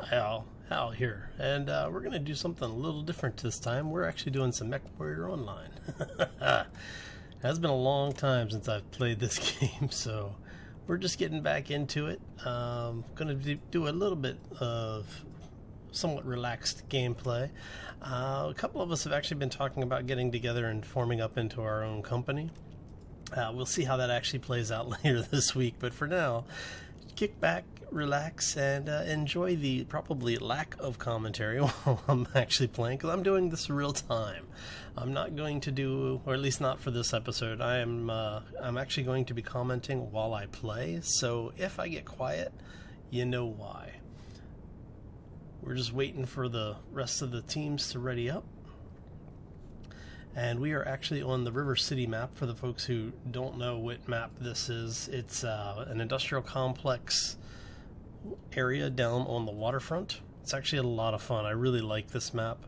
Hal here, and we're going to do something a little different this time. We're actually doing some MechWarrior Online. It has been a long time since I've played this game, so we're just getting back into it. Going to do a little bit of somewhat relaxed gameplay. A couple of us have actually been talking about getting together and forming up into our own company. We'll see how that actually plays out later this week, but for now, kick back, relax, and enjoy the probably lack of commentary while I'm actually playing, because I'm doing this real time. I'm not going to do, or at least not for this episode, I'm actually going to be commenting while I play, so if I get quiet, you know why. We're just waiting for the rest of the teams to ready up. And we are actually on the River City map. For the folks who don't know what map this is, it's an industrial complex area down on the waterfront. It's actually a lot of fun. I really like this map.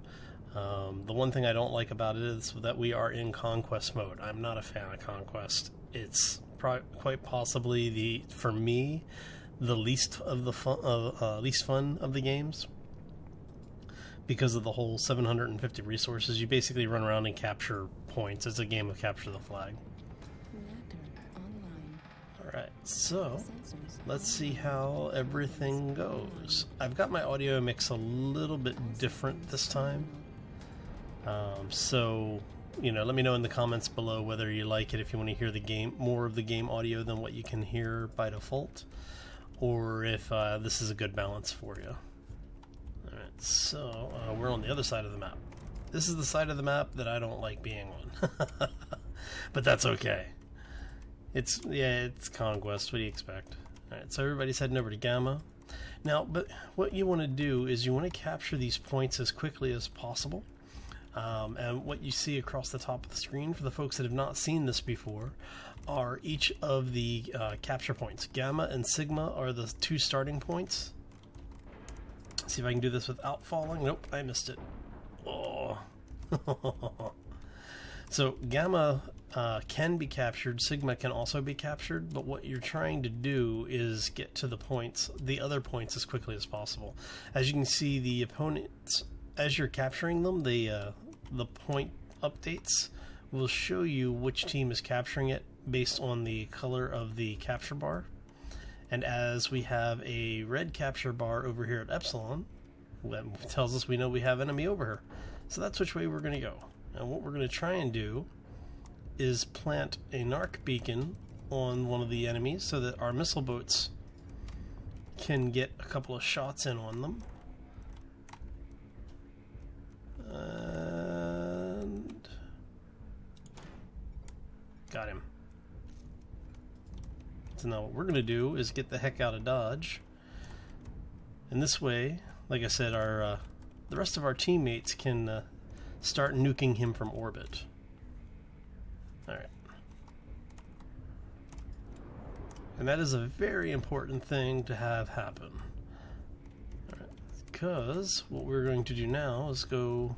The one thing I don't like about it is that we are in conquest mode. I'm not a fan of conquest. It's quite possibly for me, the least fun of the games. Because of the whole 750 resources, you basically run around and capture points. It's a game of capture the flag. Alright, so let's see how everything goes. I've got my audio mix a little bit different this time. So, let me know in the comments below whether you like it, if you want to hear the game, more of the game audio than what you can hear by default, or if this is a good balance for you. So, we're on the other side of the map. This is the side of the map that I don't like being on. But that's okay. It's Conquest. What do you expect? Alright, so everybody's heading over to Gamma. Now, but what you want to do is you want to capture these points as quickly as possible. And what you see across the top of the screen, for the folks that have not seen this before, are each of the capture points. Gamma and Sigma are the two starting points. See if I can do this without falling. Nope, I missed it. Oh. So Gamma can be captured. Sigma can also be captured. But what you're trying to do is get to the other points as quickly as possible. As you can see, the opponents, as you're capturing them, the point updates will show you which team is capturing it based on the color of the capture bar. And as we have a red capture bar over here at Epsilon, that tells us we know we have enemy over here. So that's which way we're going to go. And what we're going to try and do is plant a narc beacon on one of the enemies so that our missile boats can get a couple of shots in on them. And got him. So now what we're going to do is get the heck out of Dodge. And this way, like I said, the rest of our teammates can start nuking him from orbit. Alright. And that is a very important thing to have happen. Alright. Because what we're going to do now is go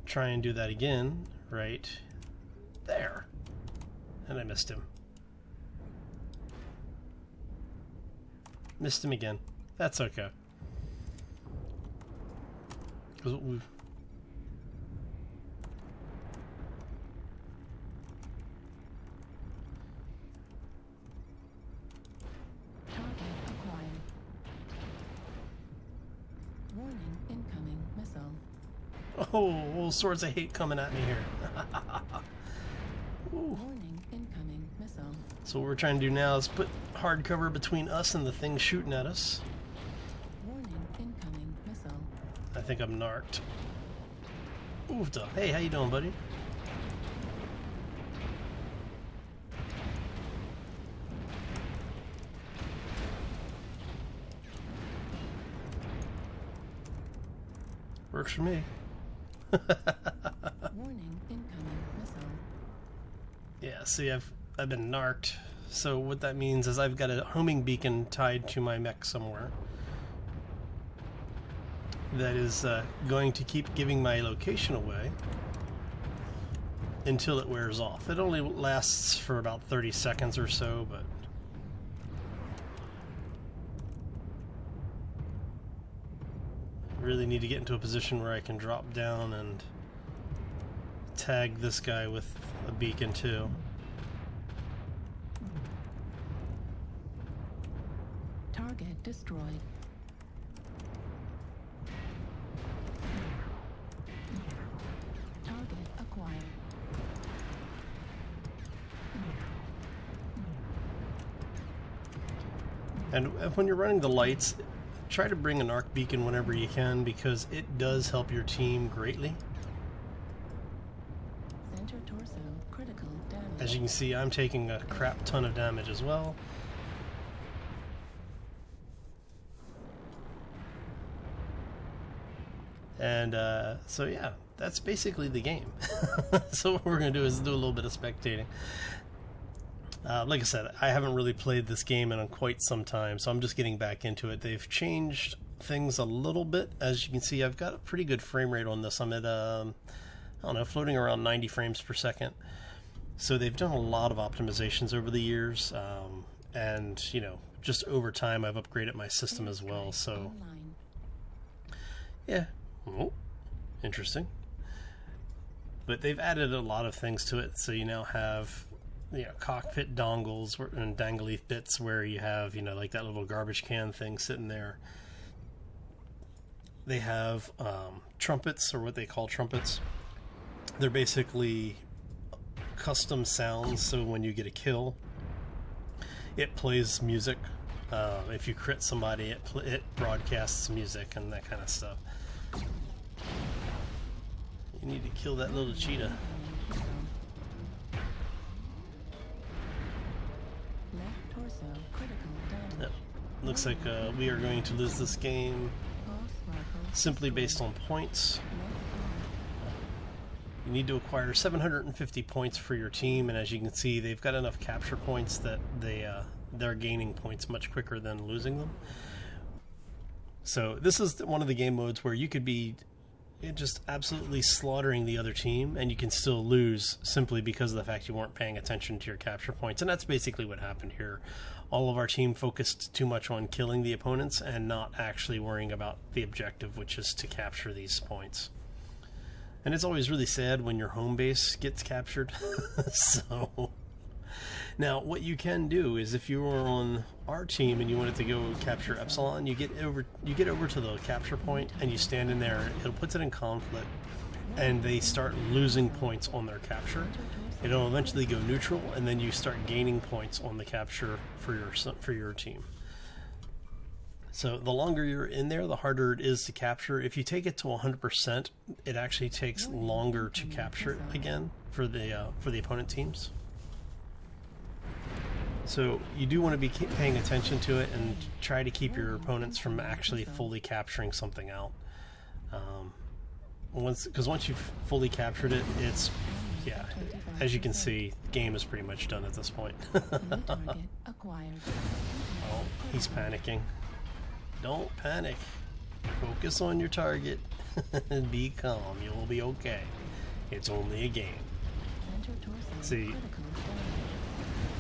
try and do that again right there. And I missed him. Missed him again. That's okay. Because we've... Target acquired. Warning, incoming missile. Oh, all sorts of hate coming at me here. Warning, incoming missile. So what we're trying to do now is put hard cover between us and the thing shooting at us. Warning, incoming missile. I think I'm narked. Oofda. Hey, how you doing, buddy? Works for me. Warning, incoming missile. Yeah, see, I've been narked. So what that means is I've got a homing beacon tied to my mech somewhere that is going to keep giving my location away until it wears off. It only lasts for about 30 seconds or so, but Really need to get into a position where I can drop down and tag this guy with a beacon too. Target destroyed. Target acquired. And when you're running the lights, try to bring an arc beacon whenever you can, because it does help your team greatly. Center torso critical damage. As you can see, I'm taking a crap ton of damage as well. And so yeah, that's basically the game. So what we're going to do is do a little bit of spectating. Like I said, I haven't really played this game in quite some time, so I'm just getting back into it. They've changed things a little bit. As you can see, I've got a pretty good frame rate on this. I'm at, I don't know, floating around 90 frames per second. So they've done a lot of optimizations over the years, and, you know, just over time I've upgraded my system as well, so... yeah. Oh, interesting. But they've added a lot of things to it, so you now have... you know, cockpit dongles and dangly bits where you have, you know, like that little garbage can thing sitting there. They have trumpets, or what they call trumpets. They're basically custom sounds, so when you get a kill, it plays music. If you crit somebody, it broadcasts music and that kind of stuff. You need to kill that little cheetah. Yep. Looks like we are going to lose this game simply based on points. You need to acquire 750 points for your team, and as you can see, they've got enough capture points that they're gaining points much quicker than losing them. So this is one of the game modes where you could be just absolutely slaughtering the other team, and you can still lose simply because of the fact you weren't paying attention to your capture points. And that's basically what happened here. All of our team focused too much on killing the opponents and not actually worrying about the objective, which is to capture these points. And it's always really sad when your home base gets captured. So now what you can do is, if you were on our team and you wanted to go capture Epsilon, you get over to the capture point and you stand in there. It puts it in conflict, and they start losing points on their capture. It'll eventually go neutral, and then you start gaining points on the capture for your team. So the longer you're in there, the harder it is to capture. If you take it to 100%, it actually takes longer to capture it again for the opponent teams. So you do want to be paying attention to it and try to keep your opponents from actually fully capturing something out. Because once you've fully captured it, it's, yeah, as you can see, the game is pretty much done at this point. Oh, he's panicking. Don't panic. Focus on your target and be calm. You'll be okay. It's only a game. See,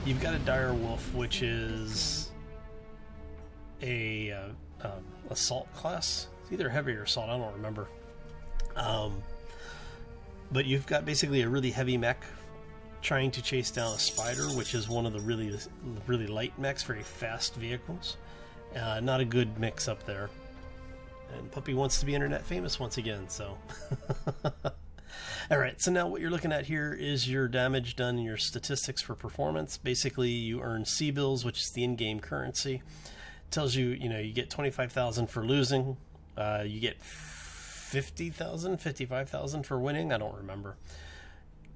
you've got a dire wolf, which is a assault class. It's either heavy or assault. I don't remember. But you've got basically a really heavy mech trying to chase down a spider, which is one of the really light mechs, very fast vehicles. Not a good mix up there. And Puppy wants to be internet famous once again, so. Alright, so now what you're looking at here is your damage done and your statistics for performance. Basically, you earn C-bills, which is the in-game currency. It tells you, you get 25,000 for losing. You get 50,000, 55,000 for winning. I don't remember.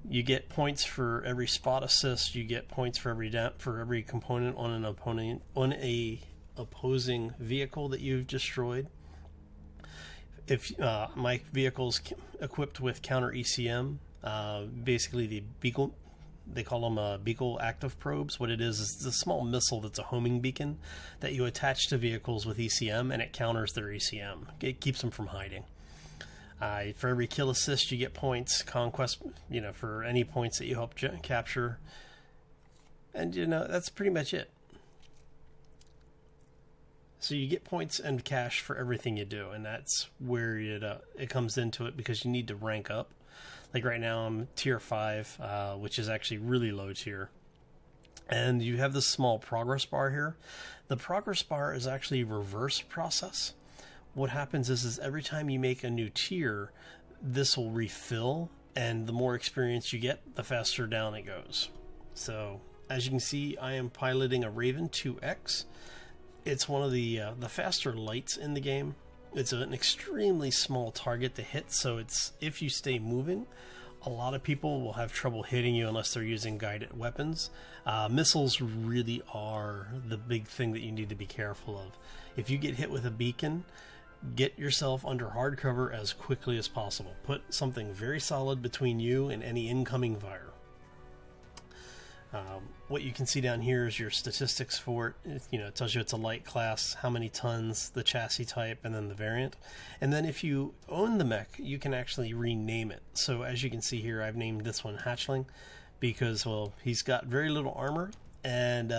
You get points for every spot assist. You get points for every component on a opposing vehicle that you've destroyed. If my vehicle's equipped with counter ECM, basically the beacon, they call them beacon active probes. What it is a small missile that's a homing beacon that you attach to vehicles with ECM, and it counters their ECM. It keeps them from hiding. For every kill assist, you get points. Conquest, for any points that you help capture. And, that's pretty much it. So you get points and cash for everything you do, and that's where it comes into it, because you need to rank up. Like right now I'm tier 5, which is actually really low tier. And you have this small progress bar here. The progress bar is actually reverse process. What happens is every time you make a new tier, this will refill, and the more experience you get, the faster down it goes. So as you can see, I am piloting a Raven 2X. It's one of the faster lights in the game. It's an extremely small target to hit, so it's, if you stay moving, a lot of people will have trouble hitting you unless they're using guided weapons. Missiles really are the big thing that you need to be careful of. If you get hit with a beacon, get yourself under hard cover as quickly as possible. Put something very solid between you and any incoming fire. What you can see down here is your statistics for it. It tells you it's a light class, how many tons, the chassis type, and then the variant. And then if you own the mech, you can actually rename it. So as you can see here, I've named this one Hatchling because, well, he's got very little armor and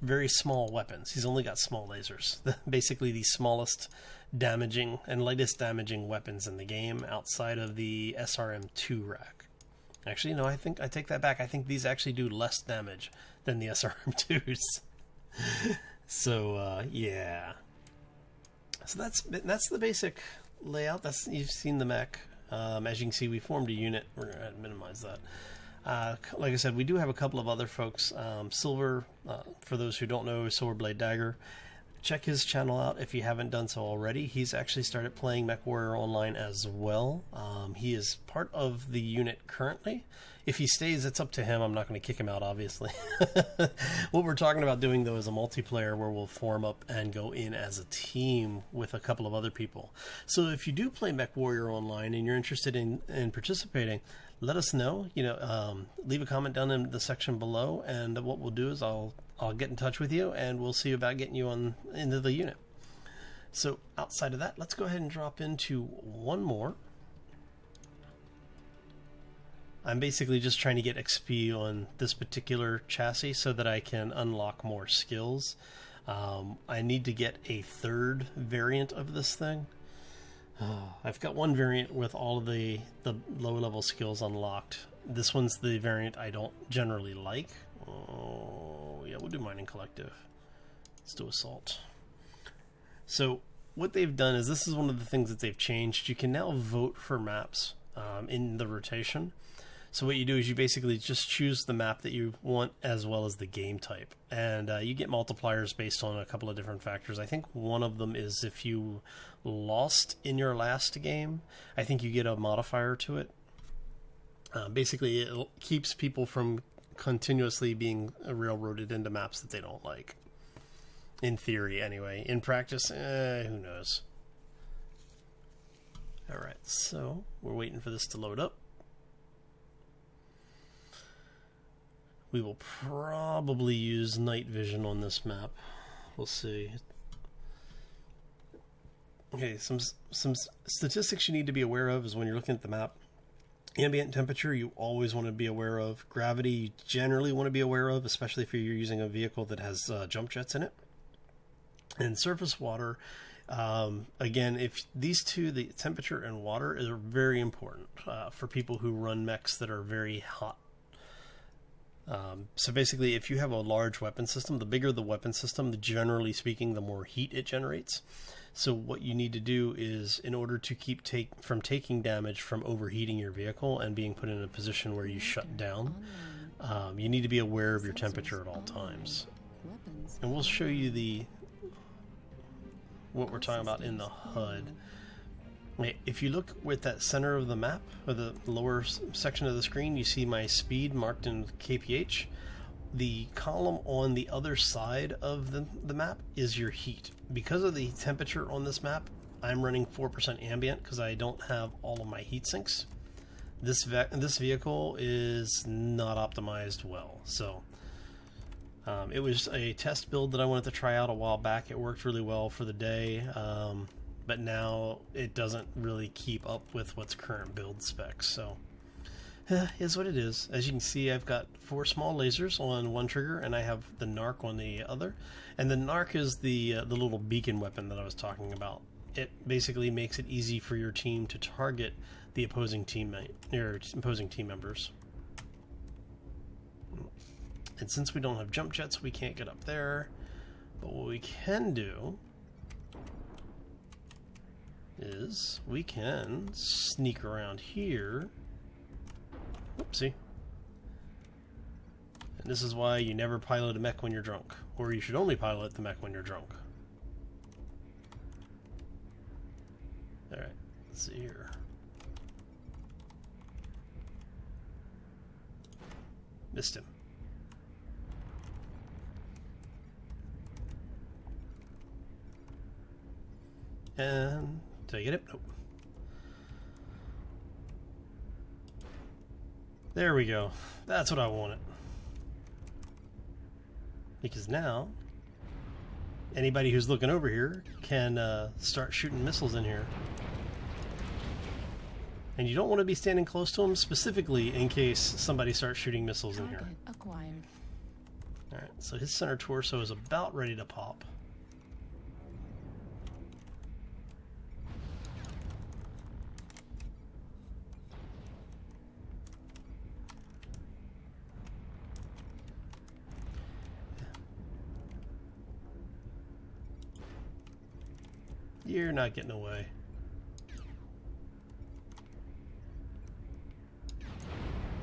very small weapons. He's only got small lasers. Basically the smallest damaging and lightest damaging weapons in the game outside of the SRM2 rack. Actually, no, I take that back. I think these actually do less damage than the SRM2s. So, yeah. So that's the basic layout. You've seen the mech. As you can see, we formed a unit. We're going to minimize that. Like I said, we do have a couple of other folks. Silver, for those who don't know, Silverblade Dagger. Check his channel out if you haven't done so already. He's actually started playing MechWarrior Online as well. He is part of the unit currently. If he stays, it's up to him. I'm not going to kick him out, obviously. What we're talking about doing, though, is a multiplayer where we'll form up and go in as a team with a couple of other people. So if you do play MechWarrior Online and you're interested in participating, let us know. Leave a comment down in the section below, and what we'll do is I'll get in touch with you, and we'll see about getting you into the unit. So outside of that, let's go ahead and drop into one more. I'm basically just trying to get XP on this particular chassis so that I can unlock more skills. I need to get a third variant of this thing. I've got one variant with all of the low level skills unlocked. This one's the variant I don't generally like. Oh, yeah, we'll do Mining Collective. Let's do Assault. So what they've done is, this is one of the things that they've changed. You can now vote for maps in the rotation. So what you do is you basically just choose the map that you want as well as the game type. And you get multipliers based on a couple of different factors. I think one of them is if you lost in your last game, I think you get a modifier to it. Basically, it keeps people from continuously being railroaded into maps that they don't like. In theory, anyway. In practice, who knows. Alright, so we're waiting for this to load up. We will probably use night vision on this map. We'll see. Okay, some statistics you need to be aware of is when you're looking at the map. Ambient temperature you always want to be aware of. Gravity you generally want to be aware of, especially if you're using a vehicle that has jump jets in it. And surface water, again, if these two, the temperature and water, are very important for people who run mechs that are very hot. So basically, if you have a large weapon system, the bigger the weapon system, generally speaking, the more heat it generates. So what you need to do is, in order to keep from taking damage from overheating your vehicle and being put in a position where you shut down, you need to be aware of your temperature at all times. And we'll show you what we're talking about in the HUD. If you look with that center of the map, or the lower section of the screen, you see my speed marked in kph. The column on the other side of the map is your heat. Because of the temperature on this map, I'm running 4% ambient because I don't have all of my heat sinks. This vehicle is not optimized well. So it was a test build that I wanted to try out a while back. It worked really well for the day. But now it doesn't really keep up with what's current build specs. So Is what it is. As you can see, I've got 4 small lasers on one trigger, and I have the narc on the other. And the narc is the little beacon weapon that I was talking about. It basically makes it easy for your team to target the opposing teammate or opposing team members. And since we don't have jump jets, we can't get up there. But what we can do is we can sneak around here. Oopsie. And this is why you never pilot a mech when you're drunk. Or you should only pilot the mech when you're drunk. Alright, let's see here. Missed him. And did I get it? Nope. There we go. That's what I wanted. Because now, anybody who's looking over here can start shooting missiles in here. And you don't want to be standing close to them, specifically in case somebody starts shooting missiles in here. Acquired. Alright, so his center torso is about ready to pop. You're not getting away.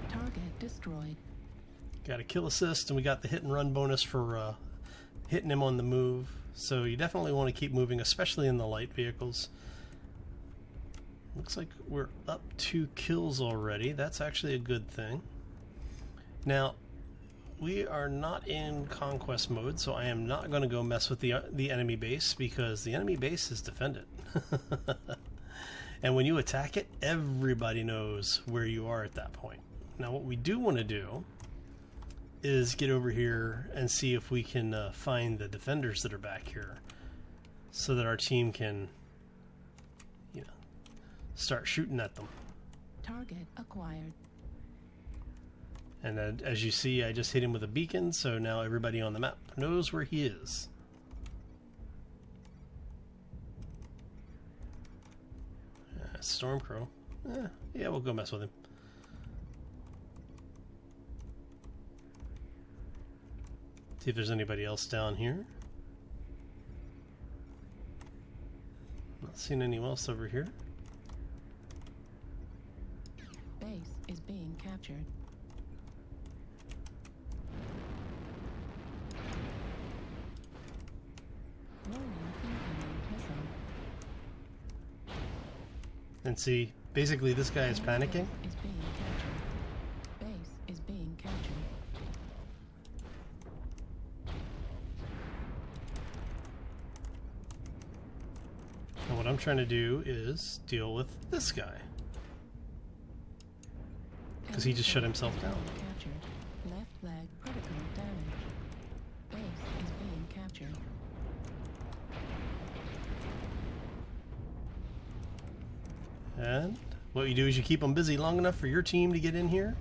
Target destroyed. Got a kill assist, and we got the hit and run bonus for hitting him on the move. So you definitely want to keep moving, especially in the light vehicles. Looks like we're up 2 kills already. That's actually a good thing. Now, we are not in conquest mode, so I am not going to go mess with the enemy base, because the enemy base is defended. And when you attack it, everybody knows where you are at that point. Now what we do want to do is get over here and see if we can find the defenders that are back here, so that our team can, you know, start shooting at them. Target acquired. And then, as you see, I just hit him with a beacon, so now everybody on the map knows where he is. Stormcrow. Yeah, we'll go mess with him. See if there's anybody else down here. Not seeing anyone else over here. Base is being captured. And see, basically this guy is panicking. Is being captured. Base is being captured. And what I'm trying to do is deal with this guy, because he just shut himself down. Captured. Left leg critical damage. Base is being captured. And what you do is you keep them busy long enough for your team to get in here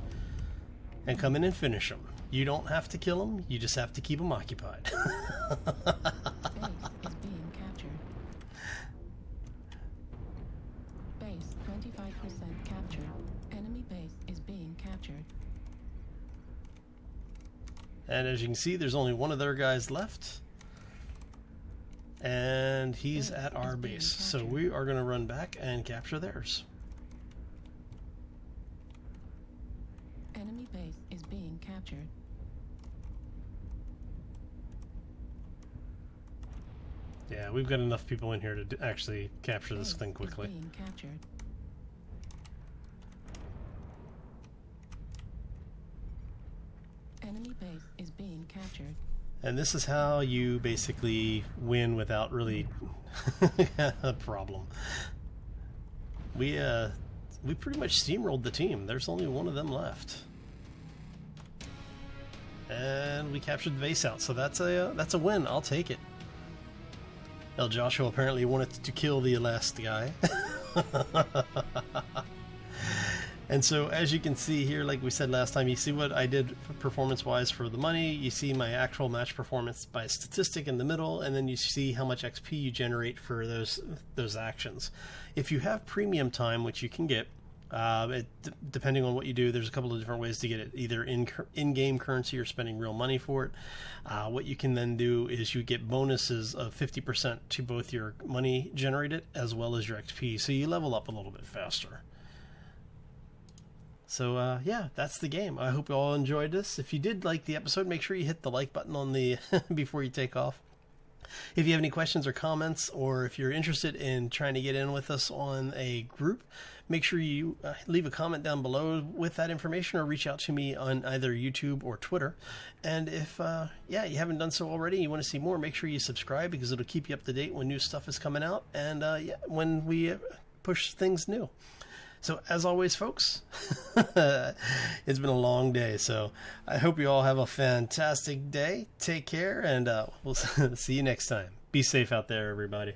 and come in and finish them. You don't have to kill them, you just have to keep them occupied. Base is being captured. Base 25% captured. Enemy base is being captured. And as you can see, there's only one of their guys left. And he's at our base. So we are going to run back and capture theirs. Enemy base is being captured. Yeah, we've got enough people in here to actually capture this thing quickly. Being captured. Enemy base is being captured. And this is how you basically win without really a problem. We pretty much steamrolled the team. There's only one of them left. And we captured the base out, so that's a win. I'll take it. El Joshua apparently wanted to kill the last guy. And so as you can see here, like we said last time, you see what I did performance-wise for the money. You see my actual match performance by statistic in the middle, and then you see how much XP you generate for those actions. If you have premium time, which you can get, depending on what you do, there's a couple of different ways to get it, either in-game currency or spending real money for it. What you can then do is you get bonuses of 50% to both your money generated as well as your XP, so you level up a little bit faster. So yeah, that's the game. I hope you all enjoyed this. If you did like the episode, make sure you hit the like button on the before you take off. If you have any questions or comments, or if you're interested in trying to get in with us on a group, make sure you leave a comment down below with that information, or reach out to me on either YouTube or Twitter. And if you haven't done so already, you want to see more, make sure you subscribe, because it'll keep you up to date when new stuff is coming out, and when we push things new. So as always, folks, it's been a long day, so I hope you all have a fantastic day. Take care, and we'll see you next time. Be safe out there, everybody.